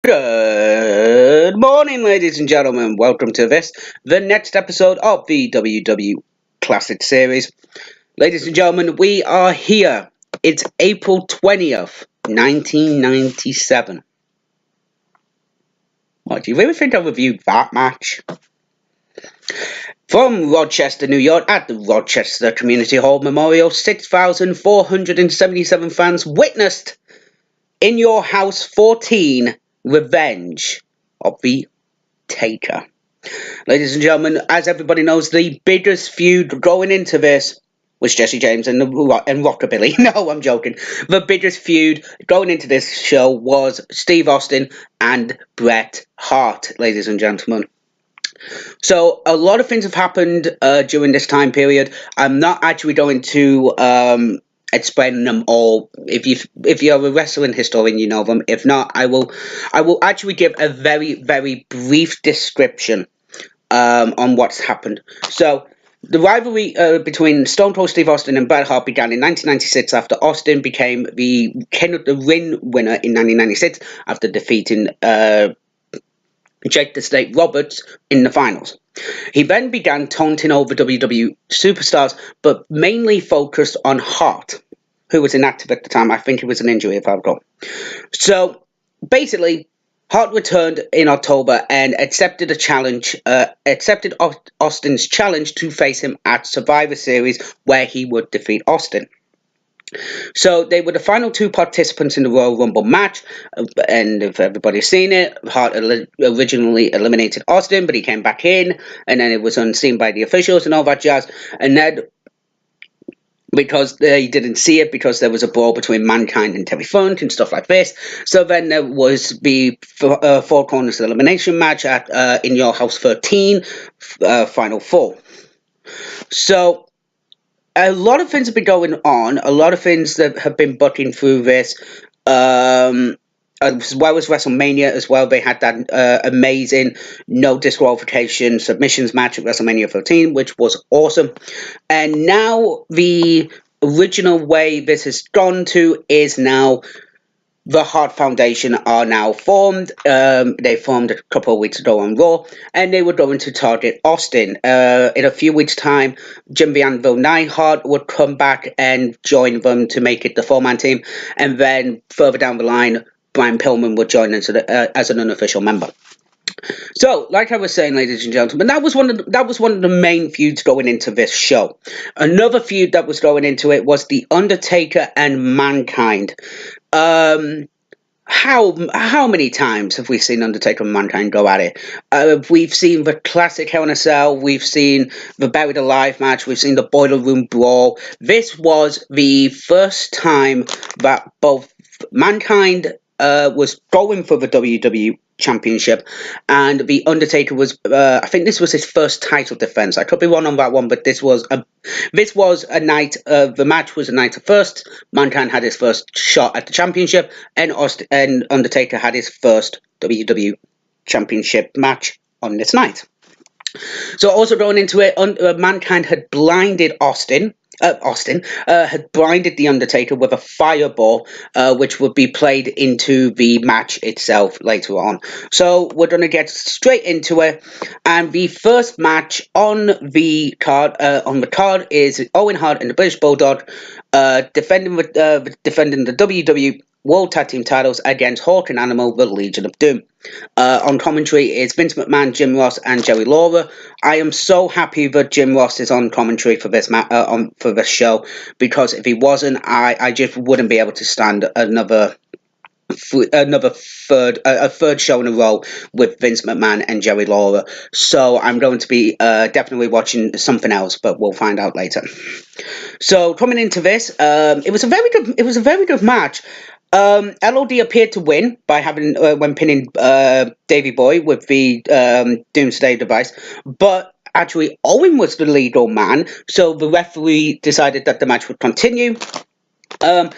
Good morning, ladies and gentlemen. Welcome to the next episode of the WW Classic Series. Ladies and gentlemen, we are here. It's April 20th, 1997. What, do you really think I reviewed that match? From Rochester, New York, at the Rochester Community Hall Memorial, 6,477 fans witnessed In Your House 14 Revenge of the Taker. Ladies and gentlemen, as everybody knows, the biggest feud going into this was Jesse James and Rockabilly. No, I'm joking. The biggest feud going into this show was Steve Austin and Bret Hart, ladies and gentlemen. So a lot of things have happened during this time period. I'm not actually going to explain them all. If you're a wrestling historian, you know them. If not, I will actually give a very, very brief description on what's happened. So the rivalry between Stone Cold Steve Austin and Bret Hart began in 1996 after Austin became the King of the Ring winner in 1996 after defeating Jake the Snake Roberts in the finals. He then began taunting over WWE superstars, but mainly focused on Hart, who was inactive at the time. I think it was an injury, if I recall. So basically, Hart returned in October and accepted Austin's challenge to face him at Survivor Series, where he would defeat Austin. So they were the final two participants in the Royal Rumble match, and if everybody's seen it, Hart originally eliminated Austin, but he came back in, and then it was unseen by the officials and all that jazz, and then because they didn't see it, because there was a brawl between Mankind and Terry Funk and stuff like this. So then there was the Four Corners elimination match at In Your House 13, Final Four. So a lot of things have been going on, a lot of things that have been bucking through this, as well as WrestleMania as well. They had that amazing no disqualification submissions match at WrestleMania 13, which was awesome. And now the original way this has gone to is now the Hart Foundation are now formed. They formed a couple of weeks ago on Raw, and they were going to target Austin. In a few weeks' time, Jim the Anvil Neidhart would come back and join them to make it the four-man team, and then further down the line, Brian Pillman would join as an unofficial member. So, like I was saying, ladies and gentlemen, that was one of the main feuds going into this show. Another feud that was going into it was The Undertaker and Mankind. How many times have we seen Undertaker and Mankind go at it? We've seen the classic Hell in a Cell. We've seen the Buried Alive match. We've seen the Boiler Room Brawl. This was the first time that both Mankind was going for the WWE Championship, and the Undertaker was, I think this was his first title defense. I could be wrong on that one, but this was a night. The match was a night of first. Mankind had his first shot at the championship, and Undertaker had his first WWE Championship match on this night. So also going into it, Mankind had blinded Austin had blinded The Undertaker with a fireball, which would be played into the match itself later on. So we're going to get straight into it, and the first match on the card is Owen Hart and the British Bulldog defending the WWE World Tag Team titles against Hawk and Animal, the Legion of Doom. On commentary is Vince McMahon, Jim Ross, and Jerry Lawler. I am so happy that Jim Ross is on commentary for this for this show, because if he wasn't, I just wouldn't be able to stand a third show in a row with Vince McMahon and Jerry Lawler. So I'm going to be definitely watching something else, but we'll find out later. So coming into this, it was a very good match. LOD appeared to win by when pinning Davey Boy with the Doomsday device, but actually Owen was the legal man, so the referee decided that the match would continue. I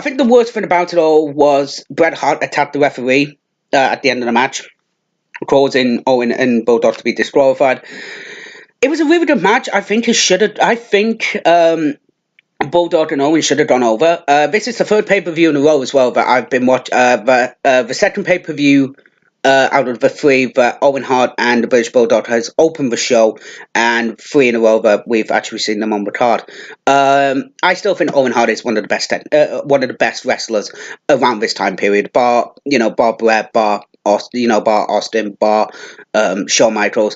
think the worst thing about it all was Bret Hart attacked the referee at the end of the match, causing Owen and Bulldog to be disqualified. It was a really good match. I think Bulldog and Owen should have gone over. This is the third pay-per-view in a row as well that I've been watching. The second pay-per-view out of the three that Owen Hart and the British Bulldog has opened the show, and three in a row that we've actually seen them on the card. I still think Owen Hart is one of the best wrestlers around this time period. Bar Brett, bar Austin, bar Shawn Michaels.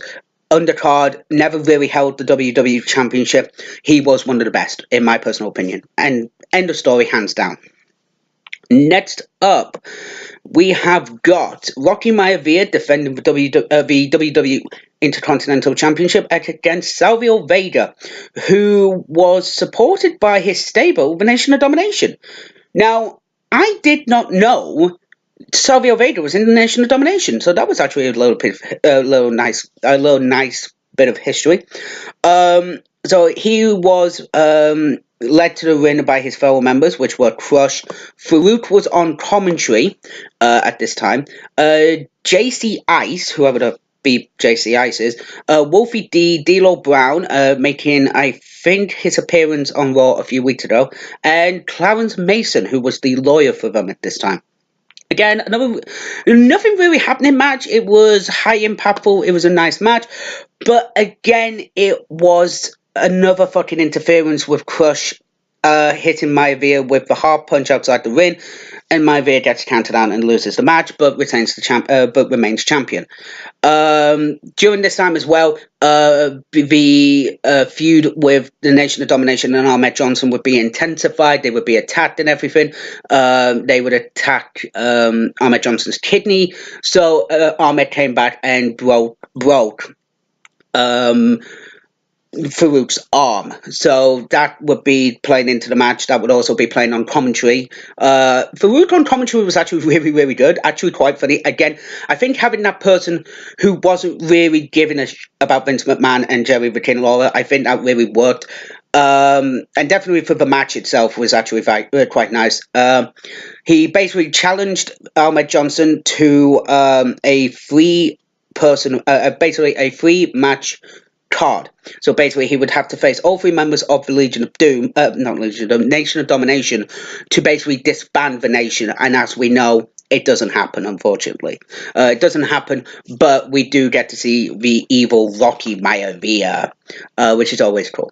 Undercard, never really held the WWE Championship. He was one of the best, in my personal opinion. And end of story, hands down. Next up, we have got Rocky Maivia defending the WWE Intercontinental Championship against Savio Vega, who was supported by his stable, the Nation of Domination. Now, I did not know Savio Vega was in the Nation of Domination, so that was actually a little nice bit of history. So he was led to the ring by his fellow members, which were Crush. Farouk was on commentary at this time. JC Ice, whoever the be JC Ice is, Wolfie D, D'Lo Brown, making, I think, his appearance on Raw a few weeks ago, and Clarence Mason, who was the lawyer for them at this time. Again, nothing really happening match. It was high impactful. It was a nice match. But again, it was another fucking interference with Crush hitting Maivia with the hard punch outside the ring, and Maivia gets counted out and loses the match, but remains champion. During this time as well, the feud with the Nation of Domination and Ahmed Johnson would be intensified. They would be attacked and everything. They would attack Ahmed Johnson's kidney. So Ahmed came back and broke Farouk's arm. So that would be playing into the match. That would also be playing on commentary. Farouk on commentary was actually really, really good. Actually quite funny. Again, I think having that person who wasn't really giving a about Vince McMahon and Jerry the King Lawler, I think that really worked. And definitely for the match itself was actually quite nice. He basically challenged Ahmed Johnson to a free match card. So basically, he would have to face all three members of the Legion of Doom, not Legion of Doom, Nation of Domination, to basically disband the nation. And as we know, it doesn't happen, unfortunately. It doesn't happen, but we do get to see the evil Rocky Maivia, which is always cool.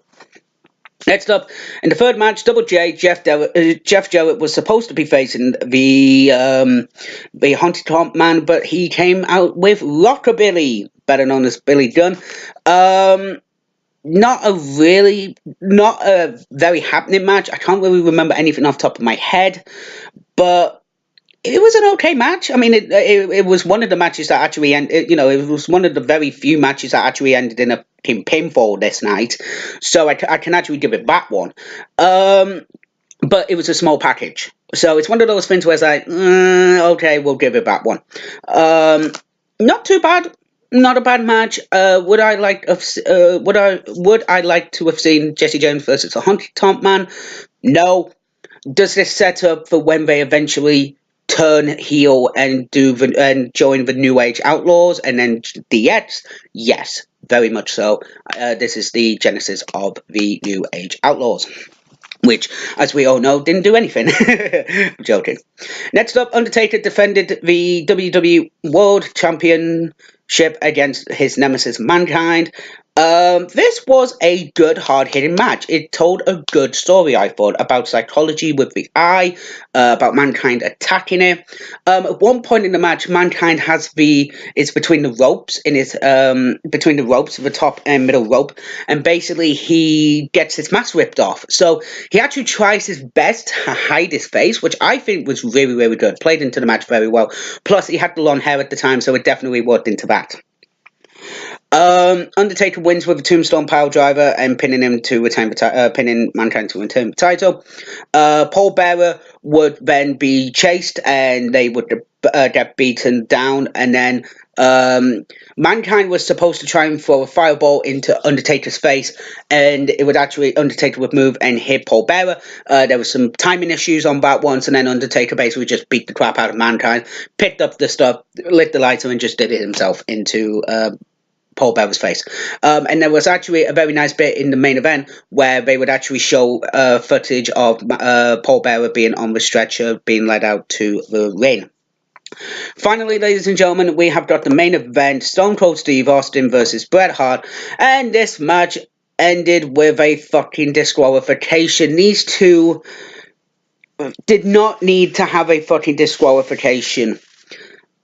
Next up, in the third match, Double J, Jeff Jarrett was supposed to be facing the Honky Tonk Man, but he came out with Rockabilly, better known as Billy Gunn. Not a very happening match. I can't really remember anything off the top of my head, but it was an okay match. I mean, it was one of the matches that actually ended. It was one of the very few matches that actually ended in a pinfall this night. So I can actually give it that one. But it was a small package. So it's one of those things where it's like, okay, we'll give it that one. Not too bad. Not a bad match. Would I like to have seen Jesse James versus the Honky Tonk Man? No. Does this set up for when they eventually turn heel and join the New Age Outlaws and then DX? Yes, very much so. This is the genesis of the New Age Outlaws, which, as we all know, didn't do anything. I'm joking. Next up, Undertaker defended the WWE World Championship against his nemesis Mankind. This was a good, hard-hitting match. It told a good story, I thought, about psychology with the eye, about Mankind attacking it. At one point in the match, Mankind is between the ropes, the top and middle rope, and basically he gets his mask ripped off. So he actually tries his best to hide his face, which I think was really, really good. Played into the match very well. Plus, he had the long hair at the time, so it definitely worked into that. Undertaker wins with a Tombstone Piledriver and pinning Mankind to retain the title. Paul Bearer would then be chased and they would get beaten down, and then Mankind was supposed to try and throw a fireball into Undertaker's face, and Undertaker would move and hit Paul Bearer. There was some timing issues on that once, and then Undertaker basically just beat the crap out of Mankind, picked up the stuff, lit the lighter, and just did it himself into Paul Bearer's face. And there was actually a very nice bit in the main event where they would actually show footage of Paul Bearer being on the stretcher, being led out to the ring. Finally, ladies and gentlemen, we have got the main event, Stone Cold Steve Austin versus Bret Hart, and this match ended with a fucking disqualification. These two did not need to have a fucking disqualification.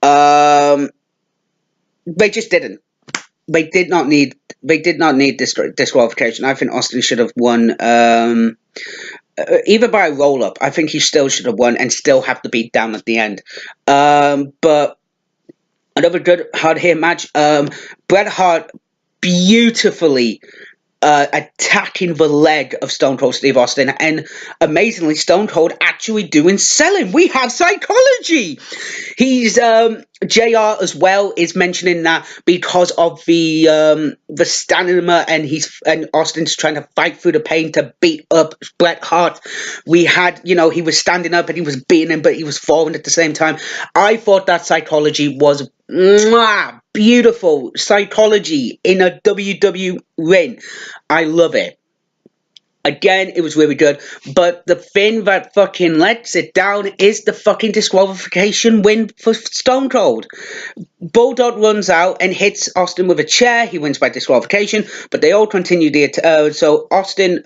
They just didn't. They did not need. They did not need disqualification. I think Austin should have won. Either by a roll up. I think he still should have won and still have to beat down at the end. But another good hard hit match. Bret Hart beautifully attacking the leg of Stone Cold Steve Austin, and amazingly, Stone Cold actually doing selling. We have psychology. He's JR as well is mentioning that because of the stamina, and Austin's trying to fight through the pain to beat up Bret Hart. We had, he was standing up and he was beating him, but he was falling at the same time. I thought that psychology was beautiful psychology in a WWE ring. I love it. Again, it was really good, but the thing that fucking lets it down is the fucking disqualification win for Stone Cold. Bulldog runs out and hits Austin with a chair. He wins by disqualification, but they all continue so Austin,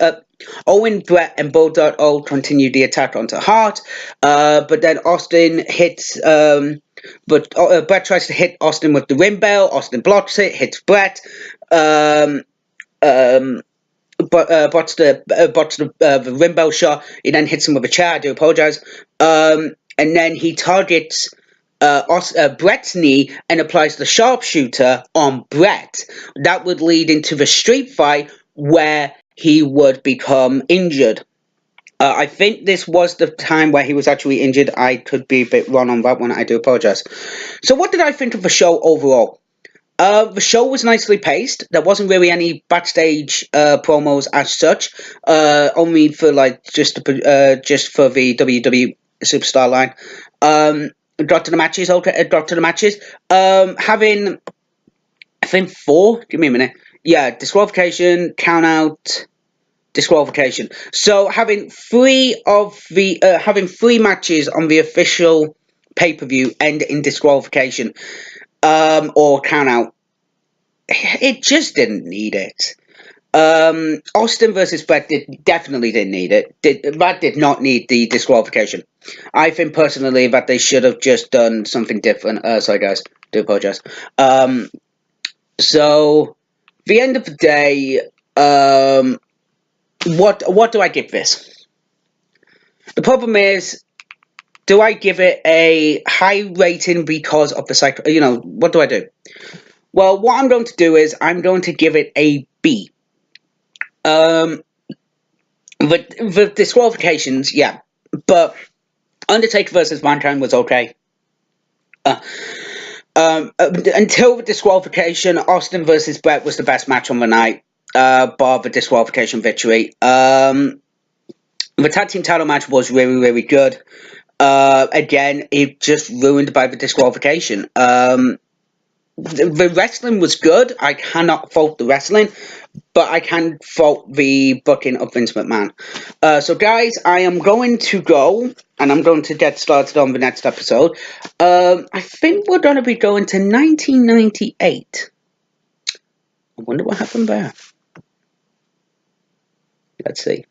Owen, Bret, and Bulldog all continue the attack onto Hart, but then Austin hits, Bret tries to hit Austin with the ring bell. Austin blocks it, hits Bret, botched the ring bell shot. He then hits him with a chair. I do apologize. And then he targets Bret's knee and applies the sharpshooter on Bret. That would lead into the street fight where he would become injured. I think this was the time where he was actually injured. I could be a bit wrong on that one. I do apologize. So what did I think of the show overall? The show was nicely paced. There wasn't really any backstage promos as such. Only for just for the WWE Superstar line. Got to the matches. Okay, got to the matches. Having, I think 4. Give me a minute. Yeah, disqualification, count out, disqualification. So having 3 matches on the official pay-per-view end in disqualification, or count out, it just didn't need it. Austin versus Bret definitely didn't need it. That did not need the disqualification. I think personally that they should have just done something different. Sorry guys, do apologize. So the end of the day, what do I give this? The problem is, do I give it a high rating because of the what do I do? Well, what I'm going to do is I'm going to give it a B. The disqualifications, yeah, but Undertaker versus Mankind was okay. Until the disqualification, Austin versus Bret was the best match on the night, bar the disqualification victory. The tag team title match was really, really good. Again, it just ruined by the disqualification. The wrestling was good. I cannot fault the wrestling, but I can fault the booking of Vince McMahon. So guys, I am going to go, and I'm going to get started on the next episode. I think we're going to be going to 1998. I wonder what happened there. Let's see.